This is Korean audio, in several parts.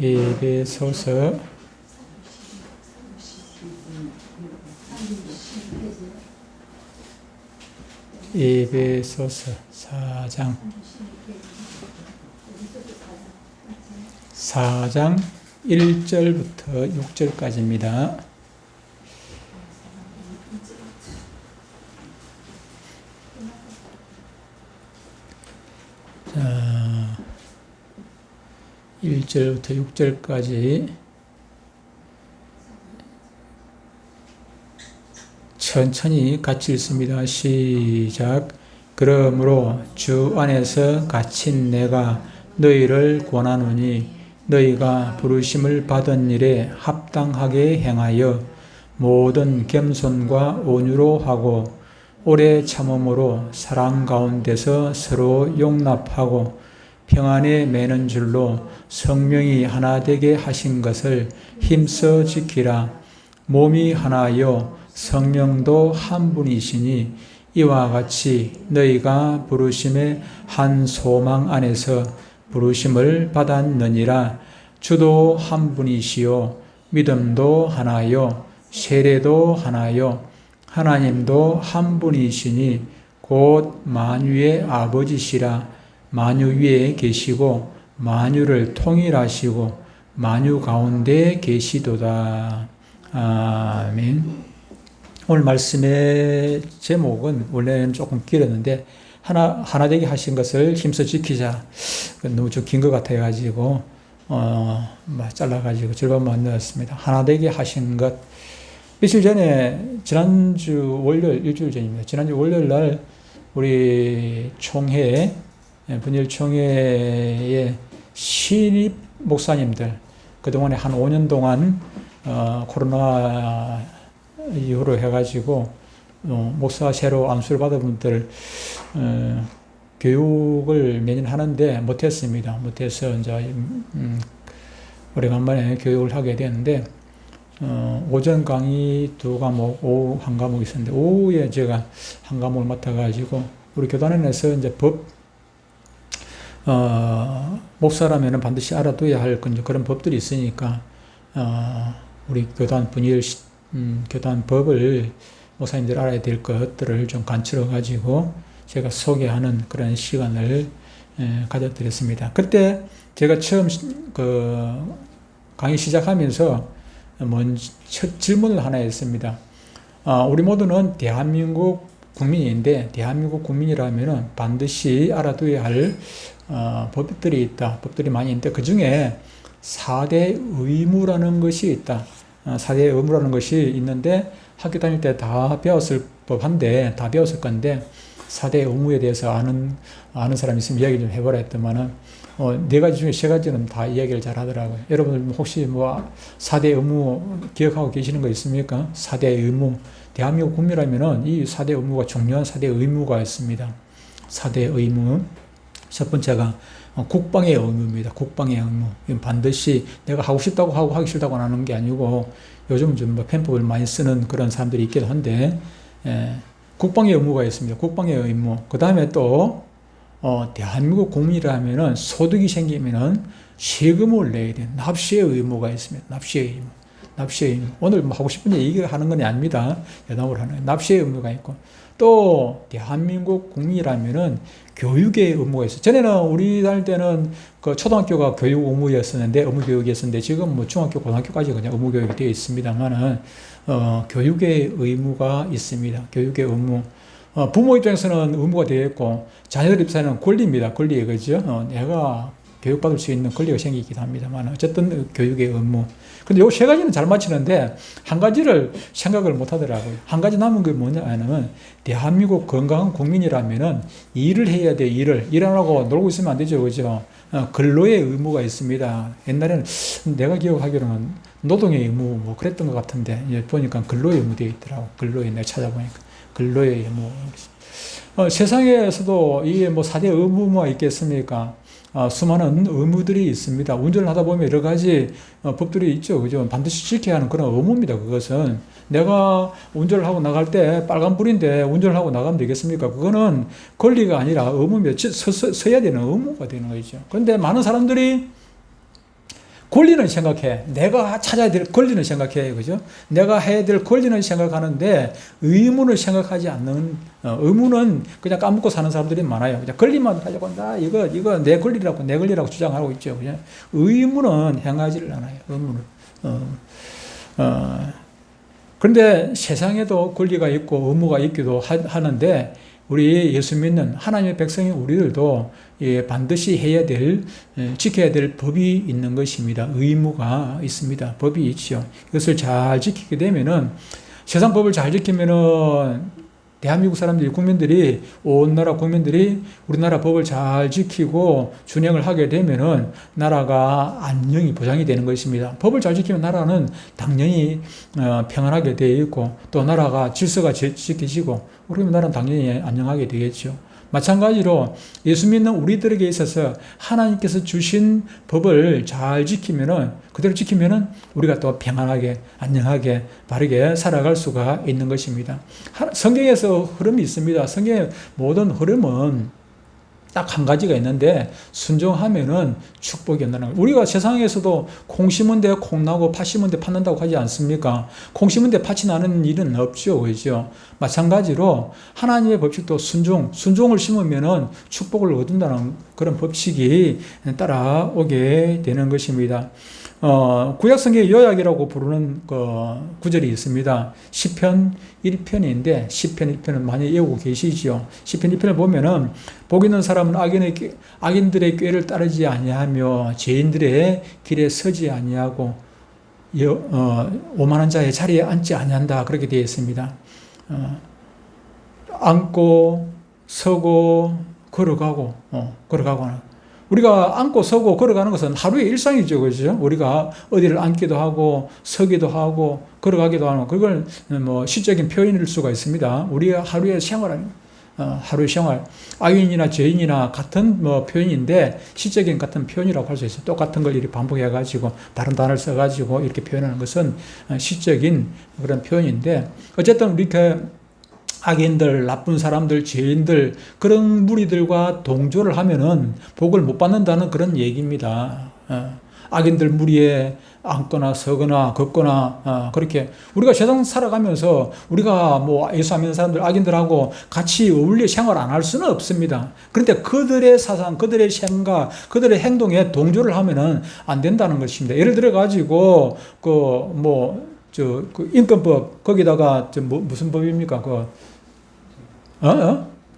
에베소서 4장 1절부터 6절까지입니다. 자, 1절부터 6절까지 천천히 같이 읽습니다. 시작. 그러므로 주 안에서 갇힌 내가 너희를 권하노니 너희가 부르심을 받은 일에 합당하게 행하여 모든 겸손과 온유로 하고 오래 참음으로 사랑 가운데서 서로 용납하고 평안에 매는 줄로 성령이 하나 되게 하신 것을 힘써 지키라. 몸이 하나여 성령도 한 분이시니 이와 같이 너희가 부르심의 한 소망 안에서 부르심을 받았느니라. 주도 한 분이시요 믿음도 하나요 세례도 하나요 하나님도 한 분이시니 곧 만유의 아버지시라. 만유 위에 계시고 만유를 통일하시고 만유 가운데 계시도다. 아멘. 오늘 말씀의 제목은 원래는 조금 길었는데 하나 되게 하신 것을 힘써 지키자. 너무 좀 긴 것 같아가지고 잘라가지고 절반만 넣었습니다. 하나 되게 하신 것. 며칠 전에 지난주 월요일 일주일 전입니다. 지난주 월요일 날 우리 총회 분일 총회의 신입 목사님들 그동안에 한 5년 동안 코로나 이후로 해가지고 목사 새로 안수를 받은 분들 교육을 매년 하는데 못했습니다. 못해서 이제 오래간만에 교육을 하게 되는데 오전 강의 2과목, 오후 1과목 있었는데 오후에 제가 1과목을 맡아가지고 우리 교단원에서 이제 목사라면 반드시 알아둬야 할 그런 법들이 있으니까 우리 교단 분일 교단 법을 목사님들 알아야 될 것들을 좀 간추려 가지고 제가 소개하는 그런 시간을 가져드렸습니다. 그때 제가 처음 강의 시작하면서 첫 질문을 하나 했습니다. 우리 모두는 대한민국 국민인데 대한민국 국민이라면 반드시 알아둬야 할 법들이 있다. 법들이 많이 있는데 그 중에 4대 의무라는 것이 있다. 4대 의무라는 것이 있는데 학교 다닐 때 다 배웠을 법한데 다 배웠을 건데 4대 의무에 대해서 아는 사람이 있으면 이야기 좀 해보라 했더만은 4가지 중에 3가지는 다 이야기를 잘 하더라고요. 여러분들 혹시 4대 의무 기억하고 계시는 거 있습니까? 4대 의무. 대한민국 국민이라면은 이 4대 의무가 중요한 4대 의무가 있습니다. 4대 의무. 첫 번째가 국방의 의무입니다. 국방의 의무. 이건 반드시 내가 하고 싶다고 하고 하기 싫다고 하는 게 아니고 요즘 좀 편법을 많이 쓰는 그런 사람들이 있기도 한데 국방의 의무가 있습니다. 국방의 의무. 그 다음에 또 대한민국 국민이라면은 소득이 생기면은 세금을 내야 되는 납세의 의무가 있습니다. 납세의 의무. 납세의 의무. 오늘 하고 싶은 얘기를 하는 건 아닙니다. 여담을 하는 거예요. 납세의 의무가 있고 또 대한민국 국민이라면은 교육의 의무가 있어요. 전에는 우리 다닐 때는 그 초등학교가 교육 의무였었는데 의무 교육이었었는데 지금 중학교 고등학교까지 그냥 의무 교육이 되어 있습니다만은 교육의 의무가 있습니다. 교육의 의무. 부모 입장에서는 의무가 되어 있고 자녀들 입장에서는 권리입니다. 권리 그죠? 내가 교육받을 수 있는 권리가 생기기도 합니다만 어쨌든 교육의 의무. 근데 요 3가지는 잘 맞추는데 한 가지를 생각을 못 하더라고요. 한 가지 남은 게 뭐냐면 대한민국 건강한 국민이라면은 일을 해야 돼. 일 안 하고 놀고 있으면 안 되죠. 그죠? 근로의 의무가 있습니다. 옛날에는 내가 기억하기로는 노동의 의무 그랬던 것 같은데 보니까 근로의 의무 되어 있더라고. 근로의 내가 찾아보니까 근로의 의무. 세상에서도 이게 4대 의무가 있겠습니까? 수많은 의무들이 있습니다. 운전을 하다 보면 여러 가지 법들이 있죠. 그죠? 반드시 지켜야 하는 그런 의무입니다. 그것은 내가 운전을 하고 나갈 때 빨간불인데 운전을 하고 나가면 되겠습니까? 그거는 권리가 아니라 의무입니다. 서야 되는 의무가 되는 거죠. 그런데 많은 사람들이 권리는 생각해. 내가 찾아야 될 권리는 생각해. 그죠? 내가 해야 될 권리는 생각하는데 의무를 생각하지 않는, 의무는 그냥 까먹고 사는 사람들이 많아요. 그냥 권리만 가지고, 이거 내 권리라고 주장하고 있죠. 그냥 의무는 행하지를 않아요. 의무는. 그런데 세상에도 권리가 있고 의무가 있기도 하는데, 우리 예수 믿는 하나님의 백성인 우리들도 반드시 해야 될, 지켜야 될 법이 있는 것입니다. 의무가 있습니다. 법이 있죠. 이것을 잘 지키게 되면은, 세상 법을 잘 지키면은 대한민국 사람들이, 국민들이, 온 나라 국민들이 우리나라 법을 잘 지키고 준행을 하게 되면은 나라가 안녕이 보장이 되는 것입니다. 법을 잘 지키면 나라는 당연히 평안하게 되어 있고, 또 나라가 질서가 지켜지고, 그러면 나라는 당연히 안녕하게 되겠죠. 마찬가지로 예수 믿는 우리들에게 있어서 하나님께서 주신 법을 잘 지키면은, 그대로 지키면은 우리가 또 평안하게, 안녕하게, 바르게 살아갈 수가 있는 것입니다. 성경에서 흐름이 있습니다. 성경의 모든 흐름은 딱 한 가지가 있는데, 순종하면은 축복이 온다는 거예요. 우리가 세상에서도 콩 심은 데 콩 나고 팥 심은 데 팥 난다고 하지 않습니까? 콩 심은 데 팥이 나는 일은 없죠. 그죠? 마찬가지로 하나님의 법칙도 순종을 심으면은 축복을 얻는다는 그런 법칙이 따라오게 되는 것입니다. 구약성경의 요약이라고 부르는 구절이 있습니다. 시편 1편인데, 시편 1편은 많이 외우고 계시죠. 시편 1편을 보면은, 복 있는 사람은 악인들의 꾀를 따르지 아니하며 죄인들의 길에 서지 아니하고 오만한 자의 자리에 앉지 아니한다, 그렇게 되어 있습니다. 앉고 서고 걸어가고, 우리가 앉고 서고 걸어가는 것은 하루의 일상이죠. 그죠? 우리가 어디를 앉기도 하고, 서기도 하고, 걸어가기도 하고, 그걸 시적인 표현일 수가 있습니다. 우리가 하루의 생활, 악인이나 죄인이나 같은 표현인데, 시적인 같은 표현이라고 할 수 있어요. 똑같은 걸 이렇게 반복해가지고, 다른 단어를 써가지고 이렇게 표현하는 것은 시적인 그런 표현인데, 어쨌든 우리 악인들, 나쁜 사람들, 죄인들, 그런 무리들과 동조를 하면은 복을 못 받는다는 그런 얘기입니다. 악인들 무리에 앉거나 서거나 걷거나, 그렇게 우리가 세상 살아가면서 우리가 예수 믿는 사람들, 악인들하고 같이 어울려 생활 안 할 수는 없습니다. 그런데 그들의 사상, 그들의 생각, 그들의 행동에 동조를 하면은 안 된다는 것입니다. 예를 들어 가지고 인권법, 거기다가 무슨 법입니까?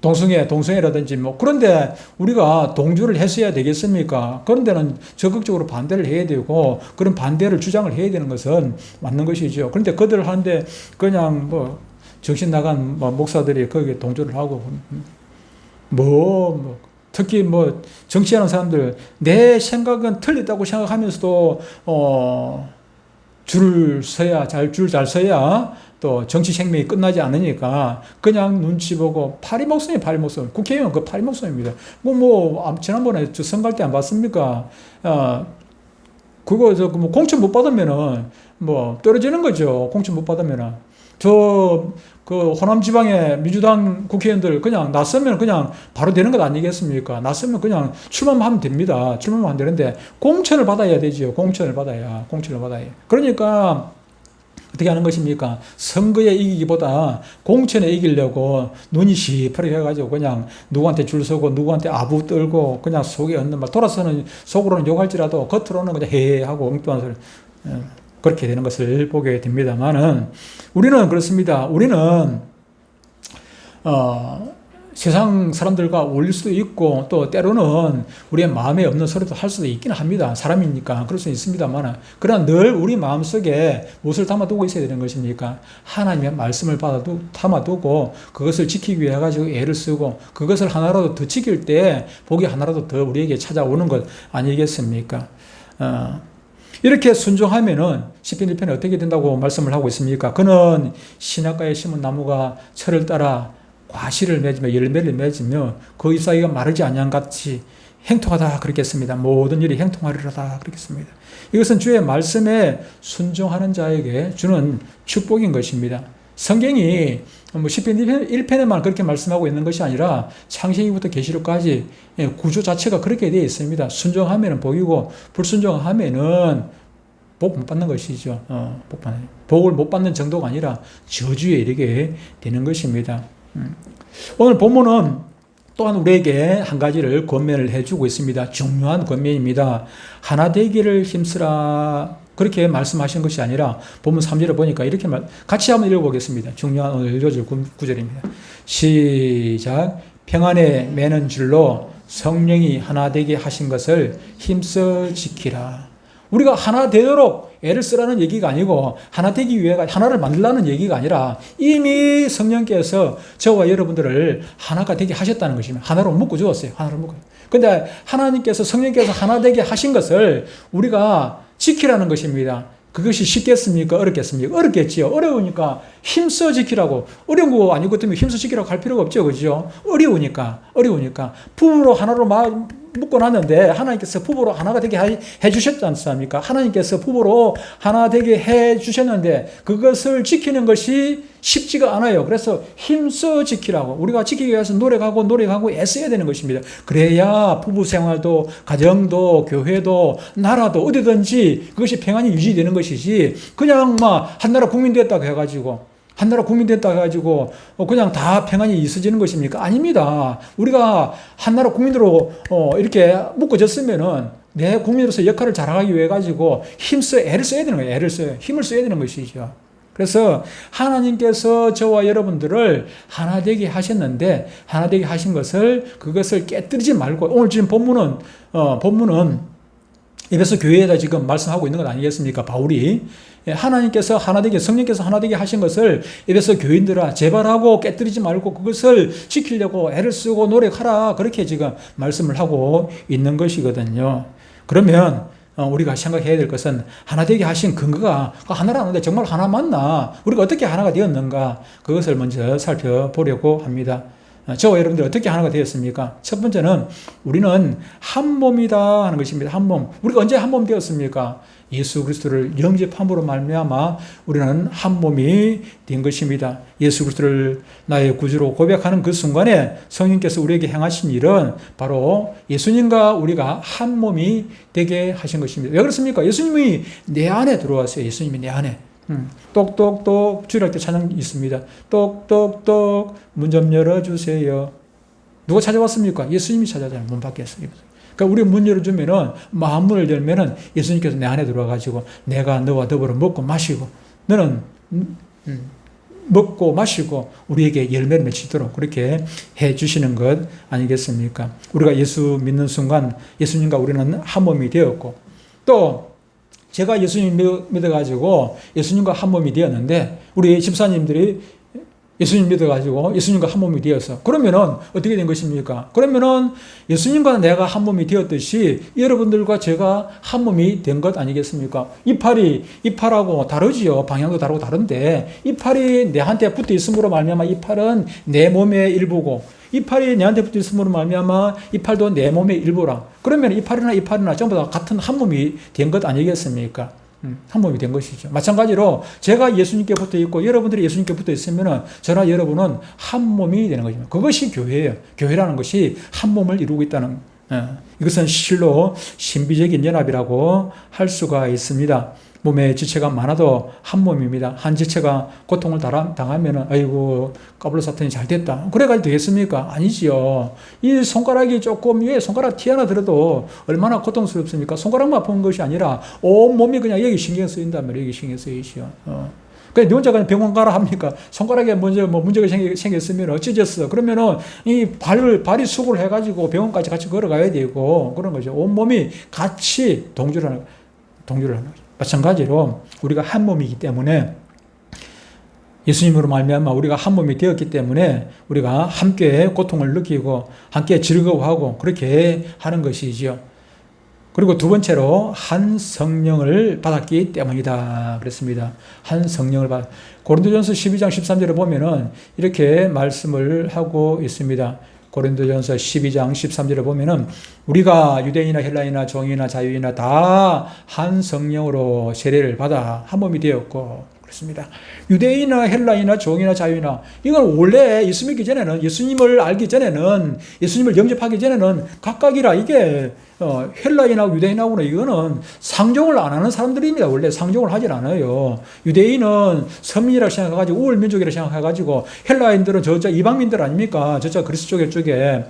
동성애라든지 그런데 우리가 동조를 했어야 되겠습니까? 그런 데는 적극적으로 반대를 해야 되고, 그런 반대를 주장을 해야 되는 것은 맞는 것이죠. 그런데 그들 하는데 그냥 정신 나간 목사들이 거기에 동조를 하고, 특히 정치하는 사람들, 내 생각은 틀렸다고 생각하면서도 줄 잘 서야 또 정치 생명이 끝나지 않으니까 그냥 눈치 보고, 파리 목숨이 국회의원 파리 목숨입니다. 지난번에 선거할 때 안 봤습니까? 공천 못 받으면은 떨어지는 거죠. 공천 못 받으면은. 호남 지방의 민주당 국회의원들 그냥 나서면 그냥 바로 되는 것 아니겠습니까? 나서면 그냥 출마만 하면 됩니다. 출마만 하면 되는데, 공천을 받아야 되죠. 공천을 받아야. 그러니까 어떻게 하는 것입니까? 선거에 이기기보다 공천에 이기려고 눈이 시퍼렇게 해가지고 그냥 누구한테 줄 서고, 누구한테 아부 떨고, 그냥 속에 없는 말, 돌아서는 속으로는 욕할지라도 겉으로는 그냥 해하고 엉뚱한 소리, 그렇게 되는 것을 보게 됩니다만은, 우리는 그렇습니다. 우리는 세상 사람들과 어울릴 수도 있고, 또 때로는 우리의 마음에 없는 소리도 할 수도 있긴 합니다. 사람이니까 그럴 수 있습니다만, 그러나 늘 우리 마음속에 무엇을 담아두고 있어야 되는 것입니까? 하나님의 말씀을 담아두고 그것을 지키기 위해 가지고 애를 쓰고, 그것을 하나라도 더 지킬 때 복이 하나라도 더 우리에게 찾아오는 것 아니겠습니까? 이렇게 순종하면은 시편 1편에 어떻게 된다고 말씀을 하고 있습니까? 그는 시냇가에 심은 나무가 철을 따라 과실을 맺으며 열매를 맺으며 그 잎사귀가 마르지 아니한 같이 행통하다, 그렇겠습니다. 모든 일이 행통하리로다, 그렇겠습니다. 이것은 주의 말씀에 순종하는 자에게 주는 축복인 것입니다. 성경이 뭐 시편 1편에만 그렇게 말씀하고 있는 것이 아니라 창세기부터 계시록까지 구조 자체가 그렇게 되어 있습니다. 순종하면 복이고 불순종하면은 복 못 받는 것이죠. 복을 못 받는 정도가 아니라 저주에 이르게 되는 것입니다. 오늘 본문은 또한 우리에게 한 가지를 권면을 해주고 있습니다. 중요한 권면입니다. 하나 되기를 힘쓰라. 그렇게 말씀하신 것이 아니라 본문 3절을 보니까 이렇게 같이 한번 읽어보겠습니다. 중요한 오늘 읽어줄 구절입니다. 시작. 평안에 매는 줄로 성령이 하나 되게 하신 것을 힘써 지키라. 우리가 하나 되도록 애를 쓰라는 얘기가 아니고 하나 되기 위해 하나를 만들라는 얘기가 아니라 이미 성령께서 저와 여러분들을 하나가 되게 하셨다는 것입니다. 하나로 묶어 주었어요. 하나로 묶어. 근데 하나님께서 성령께서 하나 되게 하신 것을 우리가 지키라는 것입니다. 그것이 쉽겠습니까? 어렵겠습니까? 어렵겠지요. 어려우니까 힘써 지키라고. 어려운 거 아니고 때문에 힘써 지키라고 할 필요가 없죠. 그죠? 어려우니까. 부부로 하나로 묶어놨는데 하나님께서 부부로 하나가 되게 해주셨지 않습니까? 하나님께서 부부로 하나 되게 해주셨는데 그것을 지키는 것이 쉽지가 않아요. 그래서 힘써 지키라고. 우리가 지키기 위해서 노력하고 애써야 되는 것입니다. 그래야 부부 생활도 가정도 교회도 나라도 어디든지 그것이 평안이 유지되는 것이지 그냥 한나라 국민 됐다고 해가지고 그냥 다 평안이 있어지는 것입니까? 아닙니다. 우리가 한나라 국민으로 이렇게 묶어졌으면은 내 국민으로서 역할을 잘하기 위해 가지고 애를 써야 되는 거예요. 힘을 써야 되는 것이죠. 그래서 하나님께서 저와 여러분들을 하나 되게 하셨는데 하나 되게 하신 그것을 깨뜨리지 말고 오늘 지금 본문은 에베소 교회에다 지금 말씀하고 있는 것 아니겠습니까? 바울이 하나님께서 하나 되게 성령께서 하나 되게 하신 것을 에베소 교인들아 제발하고 깨뜨리지 말고 그것을 지키려고 애를 쓰고 노력하라 그렇게 지금 말씀을 하고 있는 것이거든요. 그러면 우리가 생각해야 될 것은 하나 되게 하신 근거가 하나라는데 정말 하나 맞나? 우리가 어떻게 하나가 되었는가? 그것을 먼저 살펴보려고 합니다. 저와 여러분들 어떻게 하나가 되었습니까? 첫 번째는 우리는 한 몸이다 하는 것입니다. 한 몸. 우리가 언제 한 몸 되었습니까? 예수 그리스도를 영접함으로 말미암아 우리는 한 몸이 된 것입니다. 예수 그리스도를 나의 구주로 고백하는 그 순간에 성령께서 우리에게 행하신 일은 바로 예수님과 우리가 한 몸이 되게 하신 것입니다. 왜 그렇습니까? 예수님이 내 안에 들어왔어요. 예수님이 내 안에. 똑똑똑 주일할 때 찬양 있습니다. 똑똑똑 문 좀 열어주세요. 누가 찾아왔습니까? 예수님이 찾아왔잖아요. 문 밖에서. 그러니까 우리 문 열어주면은 마음문을 열면은 예수님께서 내 안에 들어와가지고 내가 너와 더불어 먹고 마시고 너는 먹고 마시고 우리에게 열매를 맺히도록 그렇게 해주시는 것 아니겠습니까? 우리가 예수 믿는 순간 예수님과 우리는 한 몸이 되었고 또 제가 예수님 믿어가지고 예수님과 한 몸이 되었는데 우리 집사님들이 예수님 믿어가지고 예수님과 한 몸이 되어서 그러면은 어떻게 된 것입니까? 그러면은 예수님과 내가 한 몸이 되었듯이 여러분들과 제가 한 몸이 된 것 아니겠습니까? 이팔하고 다르지요. 방향도 다르고 다른데 이팔이 내한테 붙어 있음으로 말미암아 이팔은 내 몸의 일부고 이팔이 내한테 붙어 있음으로 말미암아 이팔도 내 몸의 일부라. 그러면 이팔이나 전부 다 같은 한 몸이 된 것 아니겠습니까? 한 몸이 된 것이죠. 마찬가지로 제가 예수님께 붙어 있고 여러분들이 예수님께 붙어 있으면 저나 여러분은 한 몸이 되는 것입니다. 그것이 교회예요. 교회라는 것이 한 몸을 이루고 있다는 이것은 실로 신비적인 연합이라고 할 수가 있습니다. 몸에 지체가 많아도 한 몸입니다. 한 지체가 고통을 당하면 아이고 까불러 사탄이 잘 됐다. 그래가지고 되겠습니까? 아니지요. 이 손가락이 조금 위에 손가락 티 하나 들어도 얼마나 고통스럽습니까? 손가락만 아픈 것이 아니라 온 몸이 그냥 여기 신경 쓰인단 말이에요. 여기 신경 쓰이시오. 그냥 네 혼자 그냥 병원 가라 합니까? 손가락에 먼저 문제가 생겼으면 찢었어. 그러면은 이 발이 수고를 해가지고 병원까지 같이 걸어가야 되고 그런 거죠. 온 몸이 같이 동조를 하는 거죠. 마찬가지로 우리가 한 몸이기 때문에 예수님으로 말미암아 우리가 한 몸이 되었기 때문에 우리가 함께 고통을 느끼고 함께 즐거워하고 그렇게 하는 것이지요. 그리고 두 번째로 한 성령을 받았기 때문이다 그랬습니다. 한 성령을 고린도전서 12장 13절에 보면은 이렇게 말씀을 하고 있습니다. 고린도전서 12장 13절에 보면은 우리가 유대인이나 헬라인이나 종이나 자유인이나 다 한 성령으로 세례를 받아 한 몸이 되었고 그렇습니다. 유대인이나 헬라인이나 종이나 자유이나 이건 원래 예수 믿기 전에는, 예수님을 알기 전에는, 예수님을 영접하기 전에는 각각이라 이게 헬라인하고 유대인하고는 이거는 상종을 안 하는 사람들입니다. 원래 상종을 하질 않아요. 유대인은 서민이라고 생각해가지고 우월 민족이라고 생각해가지고, 헬라인들은 저쪽 이방민들 아닙니까? 저쪽 그리스 쪽에 그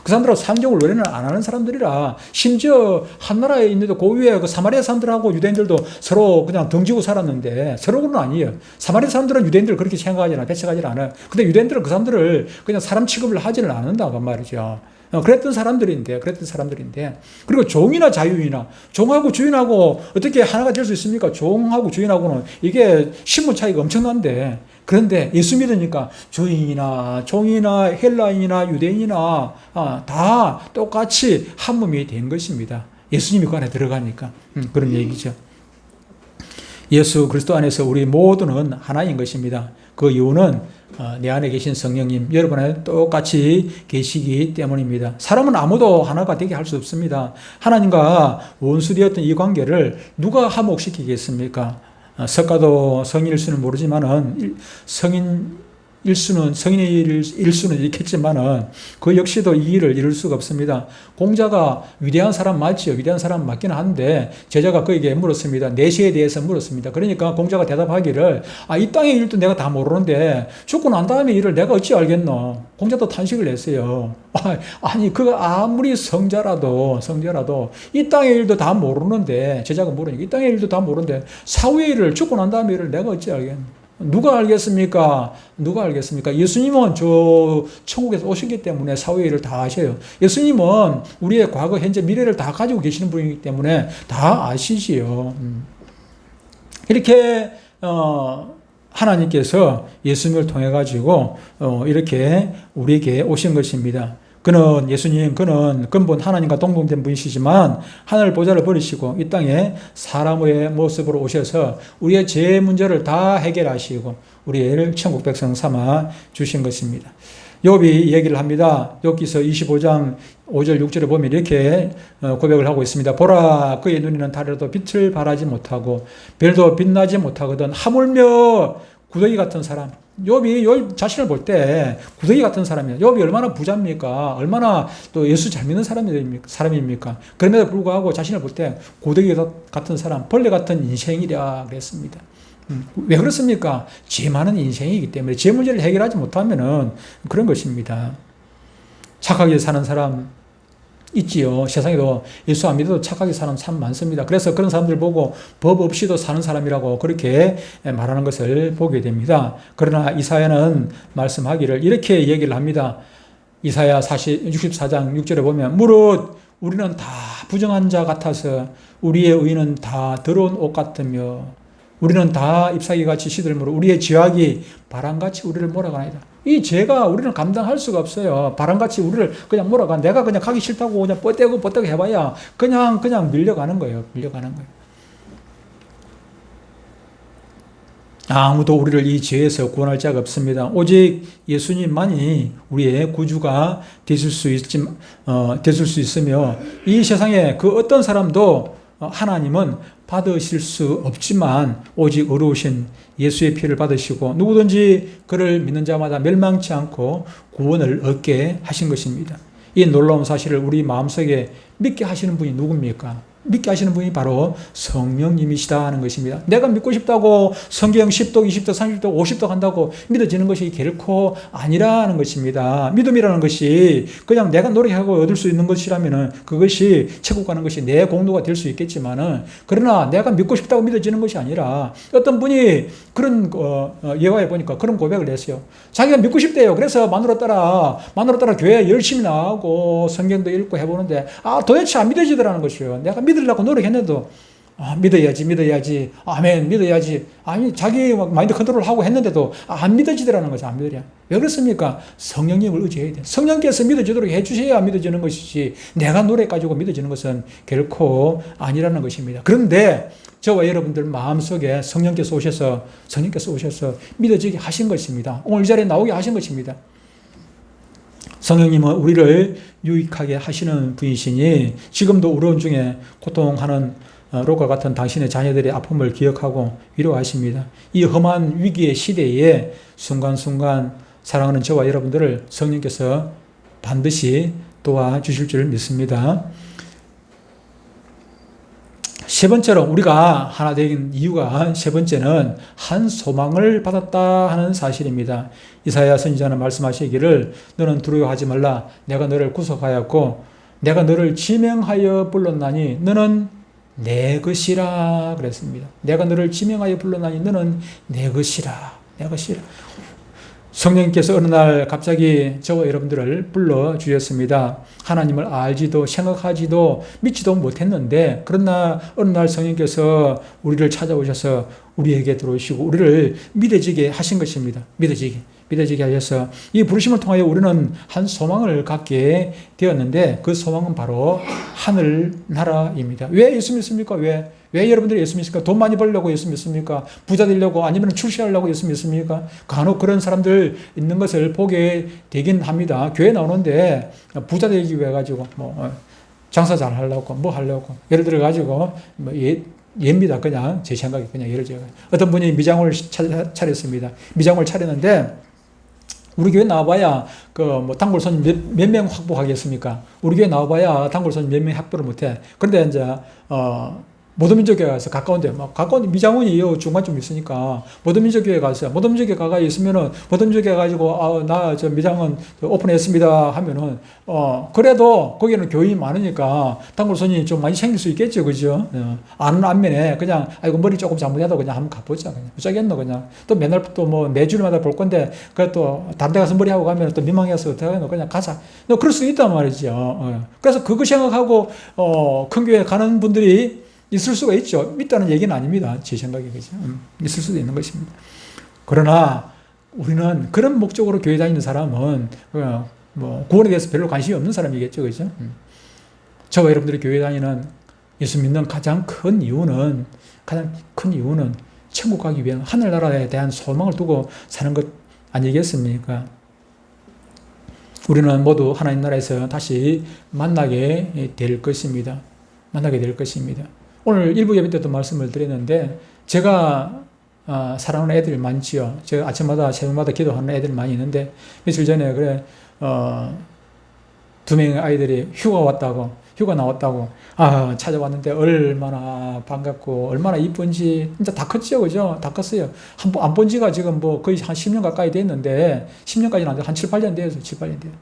사람들하고 상종을 원래는 안 하는 사람들이라, 심지어 한 나라에 있는데 그 위에 그 사마리아 사람들하고 유대인들도 서로 그냥 등지고 살았는데, 서로는 아니에요. 사마리아 사람들은 유대인들을 그렇게 생각하지 않아요. 배척하지 않아요. 근데 유대인들은 그 사람들을 그냥 사람 취급을 하지는 않는다고 말이죠. 그랬던 사람들인데. 그리고 종이나 자유이나, 종하고 주인하고 어떻게 하나가 될 수 있습니까? 종하고 주인하고는 이게 신분 차이가 엄청난데, 그런데 예수 믿으니까 주인이나 종이나 헬라인이나 유대인이나 다 똑같이 한 몸이 된 것입니다. 예수님이 그 안에 들어가니까. 그런 얘기죠. 예수 그리스도 안에서 우리 모두는 하나인 것입니다. 그 이유는 내 안에 계신 성령님, 여러분 안에 똑같이 계시기 때문입니다. 사람은 아무도 하나가 되게 할 수 없습니다. 하나님과 원수되었던 이 관계를 누가 화목시키겠습니까? 석가도 성인일 수는 모르지만은 성인의 일수는 있겠지만은 그 역시도 이 일을 이룰 수가 없습니다. 공자가 위대한 사람 맞지요. 위대한 사람 맞긴 한데 제자가 그에게 물었습니다. 내시에 대해서 물었습니다. 그러니까 공자가 대답하기를, 이 땅의 일도 내가 다 모르는데 죽고 난 다음에 일을 내가 어찌 알겠노? 공자도 탄식을 했어요. 아니 그가 아무리 성자라도 이 땅의 일도 다 모르는데, 제자가 물으니까 이 땅의 일도 다 모르는데 사후의 일을, 죽고 난 다음에 일을 내가 어찌 알겠노? 누가 알겠습니까? 예수님은 저 천국에서 오셨기 때문에 사후의 일을 다 아셔요. 예수님은 우리의 과거, 현재, 미래를 다 가지고 계시는 분이기 때문에 다 아시지요. 이렇게 하나님께서 예수님을 통해 가지고 이렇게 우리에게 오신 것입니다. 그는 근본 하나님과 동등된 분이시지만 하늘 보좌를 버리시고 이 땅에 사람의 모습으로 오셔서 우리의 죄 문제를 다 해결하시고 우리를 천국 백성 삼아 주신 것입니다. 욥이 얘기를 합니다. 욥기서 25장 5절 6절에 보면 이렇게 고백을 하고 있습니다. 보라, 그의 눈에는 달에도 빛을 발하지 못하고 별도 빛나지 못하거든. 하물며 구더기 같은 사람. 욥이 자신을 볼 때 구더기 같은 사람이에요. 욥이 얼마나 부자입니까? 얼마나 또 예수 잘 믿는 사람입니까? 그럼에도 불구하고 자신을 볼 때 구더기 같은 사람, 벌레 같은 인생이라 그랬습니다. 왜 그렇습니까? 죄 많은 인생이기 때문에 죄 문제를 해결하지 못하면은 그런 것입니다. 착하게 사는 사람 있지요. 세상에도 예수 안 믿어도 착하게 사는 사람 많습니다. 그래서 그런 사람들 보고 법 없이도 사는 사람이라고 그렇게 말하는 것을 보게 됩니다. 그러나 이사야는 말씀하기를 이렇게 얘기를 합니다. 이사야 64장 6절에 보면 무릇 우리는 다 부정한 자 같아서 우리의 의는 다 더러운 옷 같으며 우리는 다 잎사귀같이 시들므로 우리의 죄악이 바람같이 우리를 몰아가나이다. 이 죄가 우리는 감당할 수가 없어요. 바람같이 우리를 그냥 몰아가. 내가 그냥 가기 싫다고 그냥 뻗대고 해봐야 그냥 밀려가는 거예요. 아무도 우리를 이 죄에서 구원할 자가 없습니다. 오직 예수님만이 우리의 구주가 되실 수 있으며 이 세상에 그 어떤 사람도 하나님은 받으실 수 없지만 오직 의로우신 예수의 피를 받으시고 누구든지 그를 믿는 자마다 멸망치 않고 구원을 얻게 하신 것입니다. 이 놀라운 사실을 우리 마음속에 믿게 하시는 분이 누굽니까? 믿게 하시는 분이 바로 성령님이시다 하는 것입니다. 내가 믿고 싶다고 성경 10독, 20독, 30독, 50독 한다고 믿어지는 것이 결코 아니라는 것입니다. 믿음이라는 것이 그냥 내가 노력하고 얻을 수 있는 것이라면 그것이 천국 가는 것이 내 공로가 될 수 있겠지만은, 그러나 내가 믿고 싶다고 믿어지는 것이 아니라 어떤 분이 그런 예화에 보니까 그런 고백을 했어요. 자기가 믿고 싶대요. 그래서 마누라 따라 교회 열심히 나가고 성경도 읽고 해보는데 도대체 안 믿어지더라는 것이에요. 내가 믿으려고 노력했는데도 믿어야지 아멘 믿어야지, 아니 자기 마인드 컨트롤 하고 했는데도 안 믿어지더라는 거죠. 안 믿으랴. 왜 그렇습니까? 성령님을 의지해야 돼. 성령께서 믿어지도록 해주셔야 믿어지는 것이지 내가 노력 가지고 믿어지는 것은 결코 아니라는 것입니다. 그런데 저와 여러분들 마음속에 성령께서 오셔서 믿어지게 하신 것입니다. 오늘 이 자리에 나오게 하신 것입니다. 성령님은 우리를 유익하게 하시는 분이시니 지금도 어려움 중에 고통하는 롯과 같은 당신의 자녀들의 아픔을 기억하고 위로하십니다. 이 험한 위기의 시대에 순간순간 사랑하는 저와 여러분들을 성령께서 반드시 도와주실 줄 믿습니다. 세 번째로 우리가 하나 된 이유가 세 번째는 한 소망을 받았다 하는 사실입니다. 이사야 선지자는 말씀하시기를 너는 두려워하지 말라. 내가 너를 구속하였고 내가 너를 지명하여 불렀나니 너는 내 것이라 그랬습니다. 내가 너를 지명하여 불렀나니 너는 내 것이라. 내 것이라. 성령님께서 어느 날 갑자기 저와 여러분들을 불러주셨습니다. 하나님을 알지도 생각하지도 믿지도 못했는데 그러나 어느 날 성령님께서 우리를 찾아오셔서 우리에게 들어오시고 우리를 믿어지게 하신 것입니다. 믿어지게 하셔서 이 부르심을 통하여 우리는 한 소망을 갖게 되었는데 그 소망은 바로 하늘나라입니다. 왜 예수 믿습니까? 왜 여러분들이 예수 믿습니까? 돈 많이 벌려고 예수 믿습니까? 부자 되려고 아니면 출세하려고 예수 믿습니까? 간혹 그런 사람들 있는 것을 보게 되긴 합니다. 교회 나오는데 부자 되기 위해 가지고 장사 잘 하려고 뭐 하려고 예를 들어 가지고 예입니다. 그냥 제 생각에 그냥 예를 들어 어떤 분이 미장을 차렸습니다. 미장을 차렸는데 우리 교회 나와봐야 단골 손님 몇 명 확보하겠습니까? 우리 교회 나와봐야 단골 손님 몇 명 확보를 못해. 그런데 이제 모도민족교회 가서 가까운데 가까운데 미장원이 중간쯤 있으니까 모도민족교회 가서 모도민족교회 가가 있으면은 모도민족교회 가지고 나 저 미장원 오픈했습니다 하면은 그래도 거기는 교인이 많으니까 단골 손님이 좀 많이 생길 수 있겠죠, 그죠? 아는 안면에 그냥 아이고 머리 조금 잘못해도 그냥 한번 가보자 그냥 무짜겠노 그냥 또 맨날 또 뭐 매주마다 볼 건데 그또 다른 데 가서 머리 하고 가면 또 민망해서 어떻게 하노 그냥 가자. 그럴 수 있단 말이죠. 그래서 그거 생각하고 큰 교회 가는 분들이 있을 수가 있죠. 믿다는 얘기는 아닙니다. 제 생각에 그죠. 있을 수도 있는 것입니다. 그러나 우리는 그런 목적으로 교회 다니는 사람은 구원에 대해서 별로 관심이 없는 사람이겠죠, 그죠? 저와 여러분들이 교회 다니는 예수 믿는 가장 큰 이유는 천국 가기 위한 하늘나라에 대한 소망을 두고 사는 것 아니겠습니까? 우리는 모두 하나님 나라에서 다시 만나게 될 것입니다. 오늘 일부 예배 때도 말씀을 드렸는데 제가 사랑하는 애들이 많지요. 제가 아침마다 새벽마다 기도하는 애들이 많이 있는데 며칠 전에 두 명의 아이들이 휴가 나왔다고 찾아왔는데 얼마나 반갑고 얼마나 이쁜지 진짜 다 컸죠, 그죠? 다 컸어요. 안 본 지가 지금 거의 한 10년 가까이 됐는데 10년까지는 안 돼. 한 7, 8년 돼요. 7, 8년 돼요.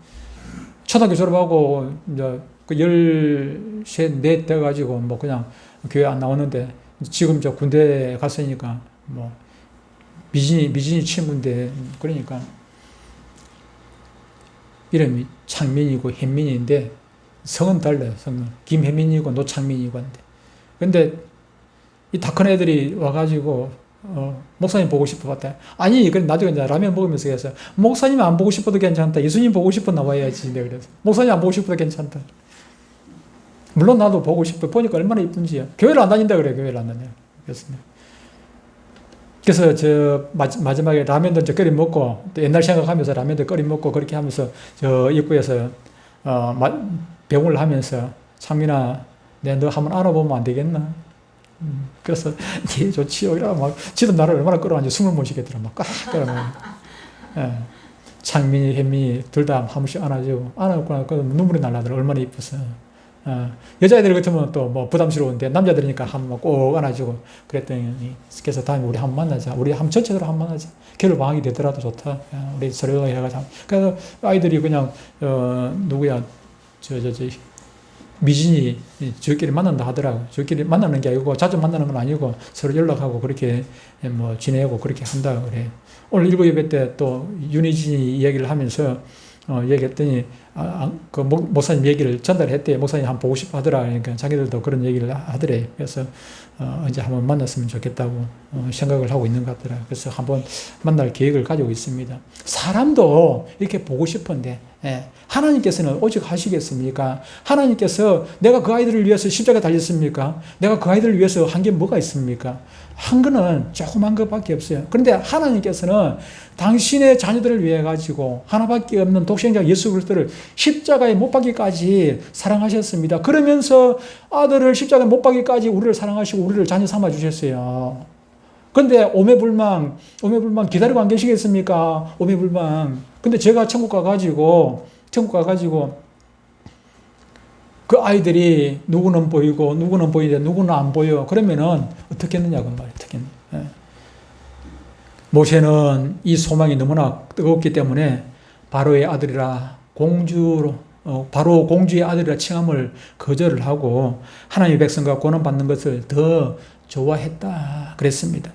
초등학교 졸업하고 이제 13, 14 돼가지고 그냥 교회 안 나오는데 지금 저 군대 갔으니까 미진이 친구인데 그러니까 이름이 창민이고 혜민인데 성은 달라요. 성은 김혜민이고 노창민이고 한데 근데 이 다 큰 애들이 와가지고 목사님 보고 싶어 봤다. 아니 그래 나중에 이제 라면 먹으면서 해서 목사님 안 보고 싶어도 괜찮다. 예수님 보고 싶어 나와야지. 내가 그래서 목사님 안 보고 싶어도 괜찮다. 물론 나도 보고 싶어. 보니까 얼마나 이쁜지요. 교회를 안 다닌다 그래. 교회를 안 다녀요. 그래서 저 마지막에 라면도 저 끓여 먹고 또 옛날 생각하면서 라면도 끓여 먹고 그렇게 하면서 저 입구에서 병을 하면서 창민아 너 한번 알아보면 안 되겠나? 그래서 네 좋지요. 이러고 지도 나를 얼마나 끌어안지 숨을 못 쉬겠더라. 꽉 끌어안고. 창민이 혜민이 둘 다 한 번씩 안아주고 안아놓고 눈물이 날라더라. 얼마나 이뻐서. 여자애들 같으면 또 부담스러운데 남자들이니까 한번 꼭 안아주고 그랬더니 그래서 다음에 우리 한번 만나자. 우리 한번 전체적으로 한번 만나자. 겨울 방학이 되더라도 좋다. 우리 서로 해가지고. 그래서 아이들이 그냥 누구야 미진이 저희끼리 만난다 하더라고. 저희끼리 만나는 게 아니고 자주 만나는 건 아니고 서로 연락하고 그렇게 지내고 그렇게 한다 그래. 오늘 일부 예배 때 또 윤희진이 이야기를 하면서 얘기했더니 목사님 얘기를 전달했대. 목사님 한번 보고 싶어 하더라. 그러니까 자기들도 그런 얘기를 하더래. 그래서 이제 한번 만났으면 좋겠다고 생각을 하고 있는 것 같더라. 그래서 한번 만날 계획을 가지고 있습니다. 사람도 이렇게 보고 싶은데 하나님께서는 오직 하시겠습니까? 하나님께서 내가 그 아이들을 위해서 십자가 달렸습니까? 내가 그 아이들을 위해서 한 게 뭐가 있습니까? 한 거는 조그만 것밖에 없어요. 그런데 하나님께서는 당신의 자녀들을 위해 가지고 하나밖에 없는 독생자 예수 그리스도를 십자가에 못 박기까지 사랑하셨습니다. 그러면서 아들을 십자가에 못 박기까지 우리를 사랑하시고 우리를 자녀 삼아 주셨어요. 그런데 오매불망 기다리고 안 계시겠습니까? 오매불망. 근데 제가 천국 가가지고 그 아이들이 누구는 보이고 누구는 보이는데 누구는 안 보여. 그러면은 어떻게 했느냐고 말이에요. 어떻게 했느냐. 모세는 이 소망이 너무나 뜨겁기 때문에 바로의 아들이라 바로 공주의 아들이라 칭함을 거절을 하고 하나님의 백성과 고난받는 것을 더 좋아했다 그랬습니다.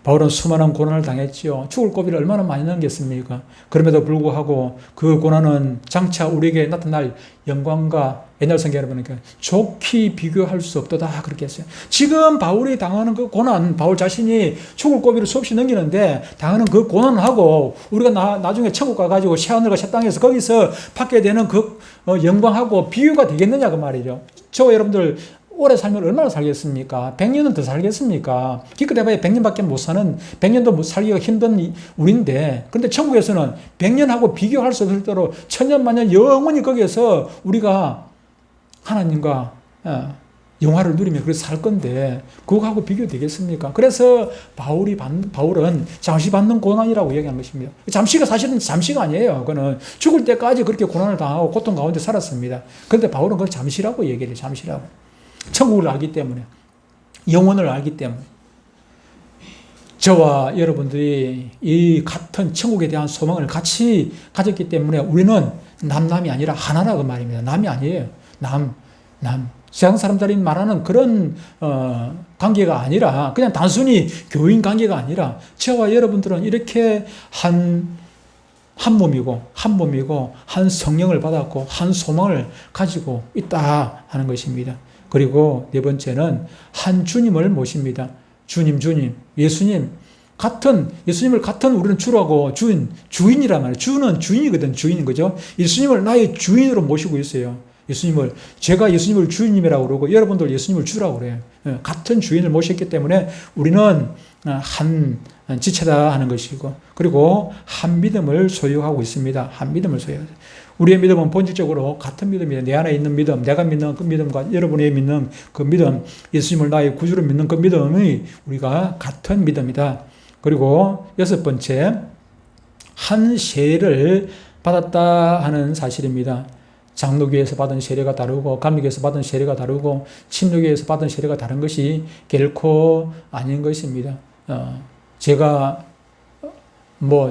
바울은 수많은 고난을 당했지요. 죽을 고비를 얼마나 많이 넘겼습니까? 그럼에도 불구하고 그 고난은 장차 우리에게 나타날 영광과 옛날 성경에 보니까 좋게 비교할 수 없도다 그렇게 했어요. 지금 바울이 당하는 그 고난, 바울 자신이 죽을 고비를 수없이 넘기는데 당하는 그 고난하고 우리가 나중에 천국 가가지고 새하늘과 새 땅에서 거기서 받게 되는 그 영광하고 비교가 되겠느냐 그 말이죠. 저와 여러분들 오래 살면 얼마나 살겠습니까? 100년은 더 살겠습니까? 기껏 해봐야 100년밖에 못 사는, 100년도 살기가 힘든 우리인데, 그런데 천국에서는 100년하고 비교할 수 없을 대로 천년만년 영원히 거기에서 우리가 하나님과 영화를 누리며 그래서 살 건데, 그거하고 비교되겠습니까? 그래서 바울은 잠시 받는 고난이라고 얘기한 것입니다. 잠시가 사실은 잠시가 아니에요. 그거는 죽을 때까지 그렇게 고난을 당하고 고통 가운데 살았습니다. 그런데 바울은 그걸 잠시라고 얘기해요. 잠시라고. 천국을 알기 때문에, 영혼을 알기 때문에. 저와 여러분들이 이 같은 천국에 대한 소망을 같이 가졌기 때문에 우리는 남이 아니라 하나라 그 말입니다. 남이 아니에요. 남. 세상 사람들이 말하는 그런 관계가 아니라 그냥 단순히 교인 관계가 아니라 저와 여러분들은 이렇게 한 몸이고 한 성령을 받았고 한 소망을 가지고 있다 하는 것입니다. 그리고 네 번째는 한 주님을 모십니다. 예수님을 같은 우리는 주라고 주인이란 말이에요. 주는 주인이거든, 주인인 거죠. 예수님을 나의 주인으로 모시고 있어요. 제가 예수님을 주인님이라고 그러고 여러분들 예수님을 주라고 그래요. 같은 주인을 모셨기 때문에 우리는 한 지체다 하는 것이고, 그리고 한 믿음을 소유하고 있습니다. 한 믿음을 소유하죠. 우리의 믿음은 본질적으로 같은 믿음이에요. 내 안에 있는 믿음, 내가 믿는 그 믿음과 여러분이 믿는 그 믿음, 예수님을 나의 구주로 믿는 그 믿음이 우리가 같은 믿음이다. 그리고 여섯 번째, 한 세례를 받았다 하는 사실입니다. 장로교에서 받은 세례가 다르고 감리교에서 받은 세례가 다르고 침례교에서 받은 세례가 다른 것이 결코 아닌 것입니다. 제가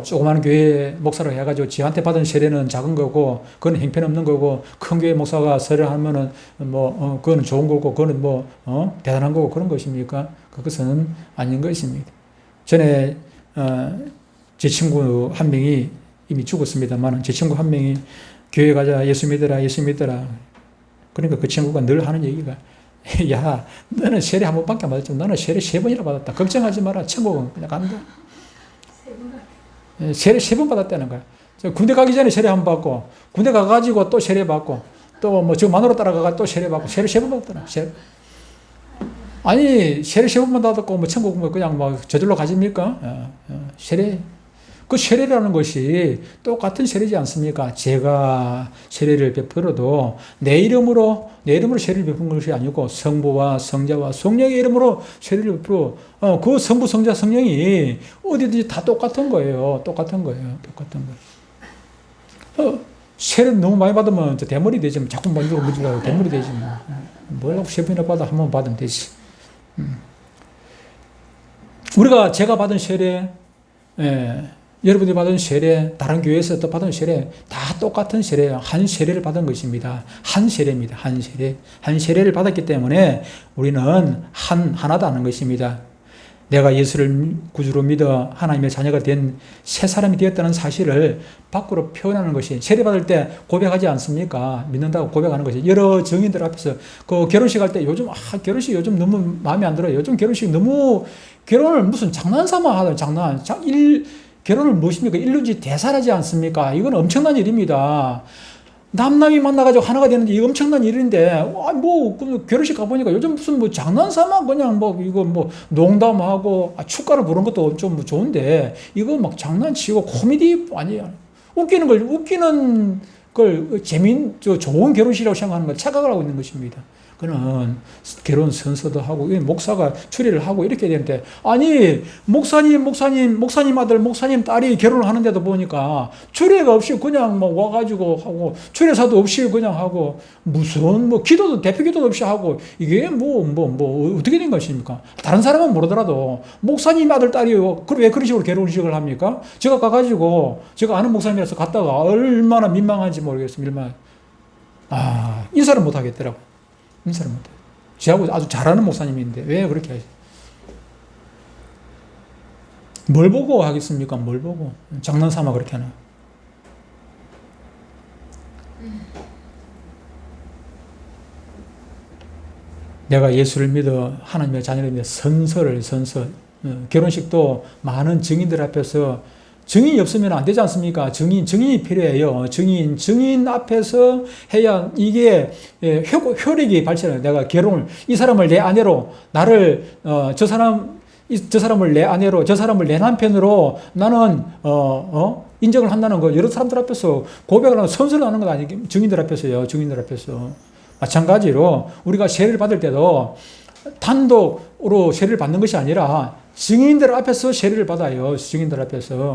조그마한 교회 목사로 해가지고 지한테 받은 세례는 작은 거고, 그건 형편없는 거고, 큰 교회 목사가 세례를 하면은 그거는 좋은 거고, 그거는 대단한 거고, 그런 것입니까? 그것은 아닌 것입니다. 전에, 제 친구 한 명이 이미 죽었습니다만, 제 친구 한 명이 교회 가자, 예수 믿어라. 그러니까 그 친구가 늘 하는 얘기가, 야, 너는 세례 한 번밖에 안 받았지만, 너는 세례 3번이나 받았다. 걱정하지 마라. 천국은 그냥 간다. 세례 3번 받았다는 거야. 군대 가기 전에 세례 한 번 받고, 군대 가가지고 또 세례 받고, 또 저 마누라 따라가가 또 세례 받고, 세례 3번 받았다는 거야. 아니, 세례 3번만 받았고, 천국 그냥 저절로 가집니까? 세례. 그 세례라는 것이 똑같은 세례지 않습니까? 제가 세례를 베풀어도 내 이름으로 세례를 베푸는 것이 아니고 성부와 성자와 성령의 이름으로 세례를 베풀어 그 성부, 성자, 성령이 어디든지 다 똑같은 거예요. 세례 너무 많이 받으면 대머리 되지. 자꾸 문지르고 대머리 되지. 뭐라고 3번이나 받아 한 번 받으면 되지. 제가 받은 세례, 여러분들이 받은 세례, 다른 교회에서 또 받은 세례, 다 똑같은 세례예요. 한 세례를 받은 것입니다. 한 세례입니다. 한 세례. 한 세례를 받았기 때문에 우리는 하나다는 것입니다. 내가 예수를 구주로 믿어 하나님의 자녀가 된 새 사람이 되었다는 사실을 밖으로 표현하는 것이, 세례 받을 때 고백하지 않습니까? 믿는다고 고백하는 것이. 여러 정인들 앞에서 그 결혼식 할 때 결혼식 요즘 너무 마음에 안 들어요. 요즘 결혼식 너무 결혼을 무슨 장난삼아 하던 장난. 결혼을 무엇입니까? 인륜지 대사라지 않습니까? 이건 엄청난 일입니다. 남남이 만나가지고 하나가 되는데 이거 엄청난 일인데, 결혼식 가보니까 요즘 무슨 장난삼아 그냥 이거 농담하고, 축가를 부르는 것도 좀 좋은데, 이거 막 장난치고 코미디, 웃기는 걸 좋은 결혼식이라고 생각하는 걸 착각을 하고 있는 것입니다. 그는 결혼 선서도 하고 목사가 추리를 하고 이렇게 되는데, 아니 목사님 아들 목사님 딸이 결혼을 하는데도 보니까 추례가 없이 그냥 와가지고 하고, 추례사도 없이 그냥 하고, 무슨 기도도 대표 기도도 없이 하고, 이게 어떻게 된 것입니까? 다른 사람은 모르더라도 목사님 아들 딸이 왜 그런 식으로 결혼식을 합니까? 제가 가가지고 제가 아는 목사님이라서 갔다가 얼마나 민망한지 모르겠습니다. 인사를 못 하겠더라고. 인사를 못해요. 저하고 아주 잘하는 목사님인데 왜 그렇게 하지? 뭘 보고 하겠습니까? 뭘 보고? 장난삼아 그렇게 하나? 내가 예수를 믿어 하나님의 자녀를 믿어 선서 결혼식도 많은 증인들 앞에서, 증인이 없으면 안 되지 않습니까? 증인이 필요해요. 증인 앞에서 해야 이게 효력이 발전해요. 내가 이 사람을 내 아내로, 저 사람을 내 아내로, 저 사람을 내 남편으로 나는, 인정을 한다는 거, 여러 사람들 앞에서 고백을 하고 선서를 하는 건 아니에요. 증인들 앞에서요. 증인들 앞에서. 마찬가지로 우리가 세례를 받을 때도 단독으로 세례를 받는 것이 아니라 증인들 앞에서 세례를 받아요. 증인들 앞에서.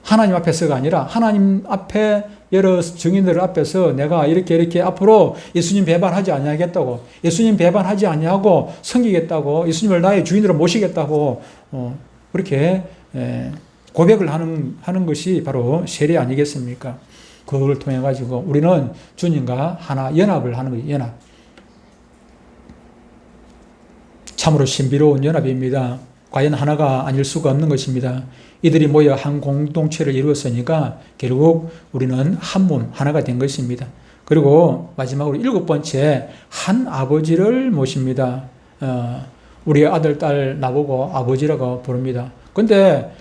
하나님 앞에서가 아니라 하나님 앞에 여러 증인들 앞에서 내가 이렇게 앞으로 예수님 배반하지 아니하겠다고, 예수님 배반하지 아니하고 섬기겠다고, 예수님을 나의 주인으로 모시겠다고, 그렇게 고백을 하는 것이 바로 세례 아니겠습니까? 그걸 통해 가지고 우리는 주님과 하나 연합을 하는 거예요. 연합. 참으로 신비로운 연합입니다. 과연 하나가 아닐 수가 없는 것입니다. 이들이 모여 한 공동체를 이루었으니까 결국 우리는 한 몸, 하나가 된 것입니다. 그리고 마지막으로 7번째, 한 아버지를 모십니다. 우리 아들, 딸 나보고 아버지라고 부릅니다. 근데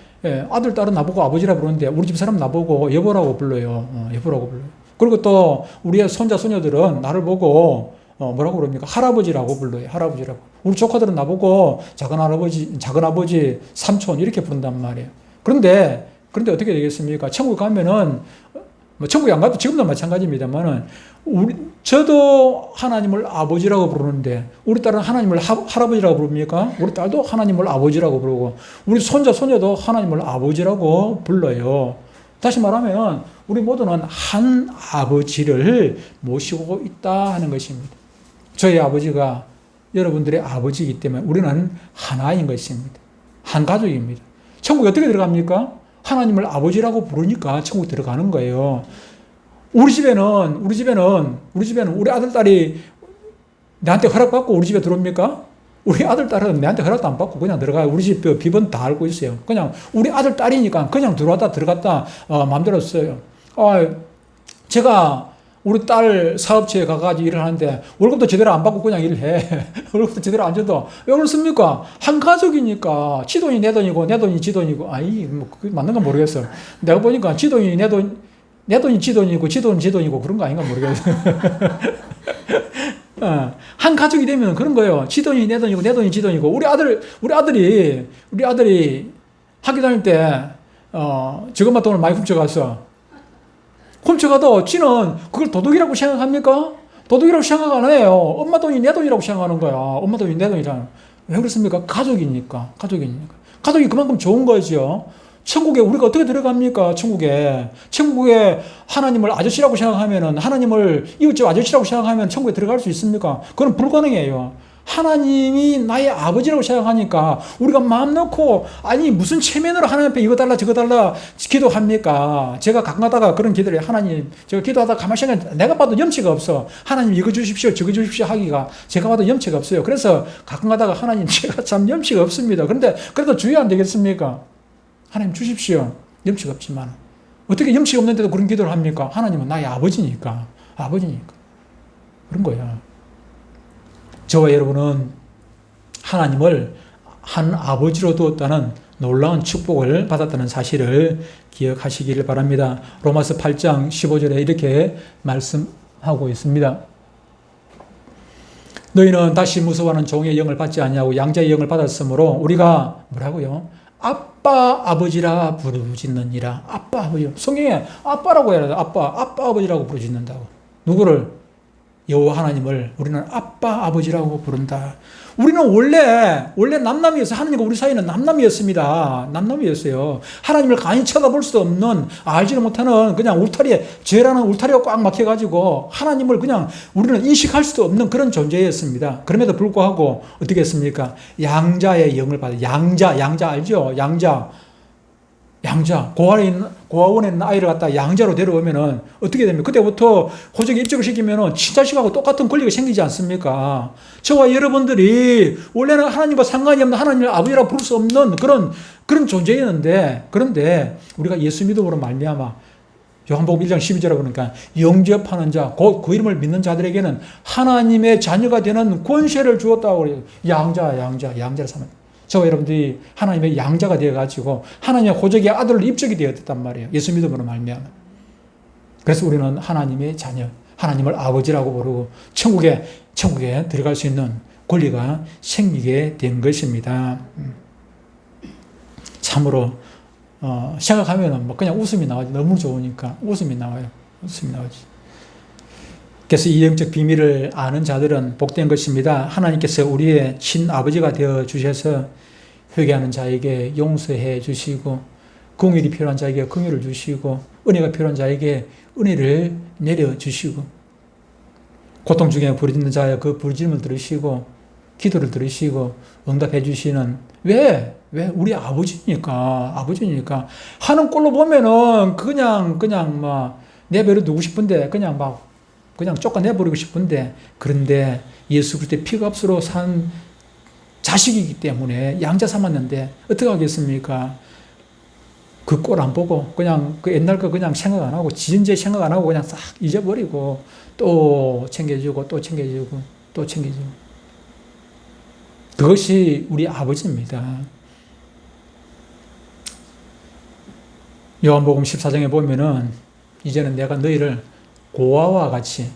아들, 딸은 나보고 아버지라고 부르는데 우리 집 사람 나보고 여보라고 불러요. 여보라고 불러요. 그리고 또 우리의 손자, 손녀들은 나를 보고 뭐라고 그럽니까? 할아버지라고 불러요. 할아버지라고. 우리 조카들은 나보고 작은 아버지, 삼촌 이렇게 부른단 말이에요. 그런데 어떻게 되겠습니까? 천국 가면은, 천국에 안 가도 지금도 마찬가지입니다만은, 저도 하나님을 아버지라고 부르는데, 우리 딸은 하나님을 할아버지라고 부릅니까? 우리 딸도 하나님을 아버지라고 부르고, 우리 손자, 손녀도 하나님을 아버지라고 불러요. 다시 말하면, 우리 모두는 한 아버지를 모시고 있다 하는 것입니다. 저희 아버지가 여러분들의 아버지이기 때문에 우리는 하나인 것입니다. 한 가족입니다. 천국에 어떻게 들어갑니까? 하나님을 아버지라고 부르니까 천국 들어가는 거예요. 우리 집에는 우리 아들, 딸이 나한테 허락받고 우리 집에 들어옵니까? 우리 아들, 딸은 내한테 허락도 안 받고 그냥 들어가요. 우리 집 비번 다 알고 있어요. 그냥 우리 아들, 딸이니까 그냥 들어갔다 마음대로 써요. 제가 우리 딸 사업체에 가가지고 일을 하는데 월급도 제대로 안 받고 그냥 일을 해. 월급도 제대로 안 줘도 왜 그렇습니까? 한 가족이니까 지 돈이 내 돈이고 내 돈이 지 돈이고, 그게 맞는 건 모르겠어. 내가 보니까 지 돈이 내 돈이 지 돈이고 지 돈이 지 돈이고 그런 거 아닌가 모르겠어. 한 가족이 되면 그런 거예요. 지 돈이 내 돈이고 내 돈이 지 돈이고. 우리 아들이 학교 다닐 때 저 엄마 돈을 많이 훔쳐갔어. 훔쳐가도 지는 그걸 도둑이라고 생각합니까? 도둑이라고 생각 안 해요. 엄마 돈이 내 돈이라고 생각하는 거야. 엄마 돈이 내 돈이잖아. 왜 그렇습니까? 가족이니까. 가족이 그만큼 좋은 거죠. 천국에 우리가 어떻게 들어갑니까? 천국에 하나님을 아저씨라고 생각하면은, 하나님을 이웃집 아저씨라고 생각하면 천국에 들어갈 수 있습니까? 그건 불가능해요. 하나님이 나의 아버지라고 생각하니까 우리가 마음 놓고, 무슨 체면으로 하나님 앞에 이거 달라 저거 달라 기도합니까? 제가 가끔 가다가 그런 기도를, 하나님 제가 기도하다가 가만히 생각해, 내가 봐도 염치가 없어. 하나님 이거 주십시오 저거 주십시오 하기가 제가 봐도 염치가 없어요. 그래서 가끔 가다가 하나님 제가 참 염치가 없습니다. 그런데 그래도 주의 안 되겠습니까? 하나님 주십시오. 염치가 없지만 어떻게 염치가 없는데도 그런 기도를 합니까? 하나님은 나의 아버지니까 그런 거야. 저와 여러분은 하나님을 한 아버지로 두었다는 놀라운 축복을 받았다는 사실을 기억하시기를 바랍니다. 로마서 8장 15절에 이렇게 말씀하고 있습니다. 너희는 다시 무서워하는 종의 영을 받지 아니하고 양자의 영을 받았으므로 우리가 뭐라고요? 아빠 아버지라 부르짖느니라. 아빠 아버지. 성경에 아빠라고 해야 돼. 아빠 아버지라고 부르짖는다고. 누구를? 여호와 하나님을 우리는 아빠 아버지라고 부른다. 우리는 원래 남남이었어요. 하나님과 우리 사이는 남남이었습니다. 남남이었어요. 하나님을 간이 쳐다볼 수 없는, 알지를 못하는 그냥 울타리에, 죄라는 울타리가 꽉 막혀가지고 하나님을 그냥 우리는 인식할 수도 없는 그런 존재였습니다. 그럼에도 불구하고 어떻게 했습니까? 양자의 영을 받아. 양자 알죠? 양자. 고아원에 있는 아이를 갖다 양자로 데려오면은 어떻게 됩니까? 그때부터 호적에 입적을 시키면은 친자식하고 똑같은 권리가 생기지 않습니까? 저와 여러분들이 원래는 하나님과 상관이 없는, 하나님을 아버지라고 부를 수 없는 그런 존재였는데, 그런데 우리가 예수 믿음으로 말미암아 요한복음 1장 12절에 보니까 영접하는 자, 곧 그 이름을 믿는 자들에게는 하나님의 자녀가 되는 권세를 주었다고 그래요. 양자를 삼아. 저와 여러분들이 하나님의 양자가 되어가지고 하나님의 호적의 아들로 입적이 되었단 말이에요. 예수 믿음으로 말미암아. 그래서 우리는 하나님의 자녀, 하나님을 아버지라고 부르고 천국에 들어갈 수 있는 권리가 생기게 된 것입니다. 참으로 생각하면 뭐 그냥 웃음이 나와요. 너무 좋으니까 웃음이 나와요. 웃음이 나오지. 그래서 이 영적 비밀을 아는 자들은 복된 것입니다. 하나님께서 우리의 친아버지가 되어 주셔서 회개하는 자에게 용서해 주시고, 긍휼이 필요한 자에게 긍휼을 주시고, 은혜가 필요한 자에게 은혜를 내려주시고, 고통 중에 부르짖는 자의 그 부르짖음을 들으시고 기도를 들으시고 응답해 주시는, 왜 우리 아버지니까 하는 꼴로 보면은 그냥 막 내버려 두고 싶은데, 그냥 쫓아내버리고 싶은데, 그런데 예수 그리스도의 피값으로 산 자식이기 때문에 양자 삼았는데 어떻게 하겠습니까? 그 꼴 안 보고 그냥 그 옛날 거 그냥 생각 안 하고, 지은제 생각 안 하고 그냥 싹 잊어버리고, 또 챙겨주고 그것이 우리 아버지입니다. 요한복음 14장에 보면은 이제는 내가 너희를 고아와 같이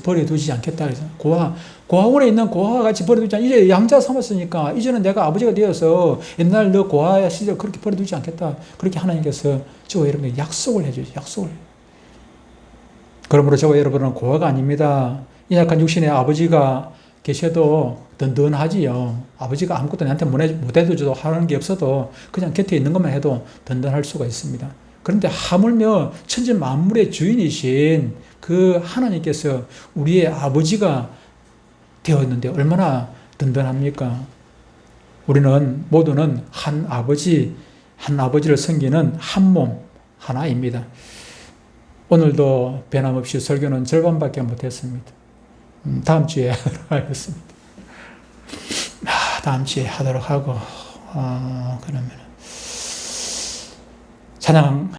버려두지 않겠다. 그래서 고아원에 있는 고아와 같이 버려두지 않겠다. 이제 양자 삼았으니까 이제는 내가 아버지가 되어서 옛날 너 고아 시절 그렇게 버려두지 않겠다. 그렇게 하나님께서 저와 여러분에게 약속을 해주죠. 약속을. 그러므로 저와 여러분은 고아가 아닙니다. 이 약한 육신의 아버지가 계셔도 든든하지요. 아버지가 아무것도 나한테 못해줘도 하는 게 없어도 그냥 곁에 있는 것만 해도 든든할 수가 있습니다. 그런데 하물며 천지 만물의 주인이신 그 하나님께서 우리의 아버지가 되었는데 얼마나 든든합니까? 우리는 모두는 한 아버지를 섬기는 한 몸 하나입니다. 오늘도 변함없이 설교는 절반밖에 못했습니다. 다음 주에 하도록 하겠습니다. 다음 주에 하도록 하고, 그러면 찬양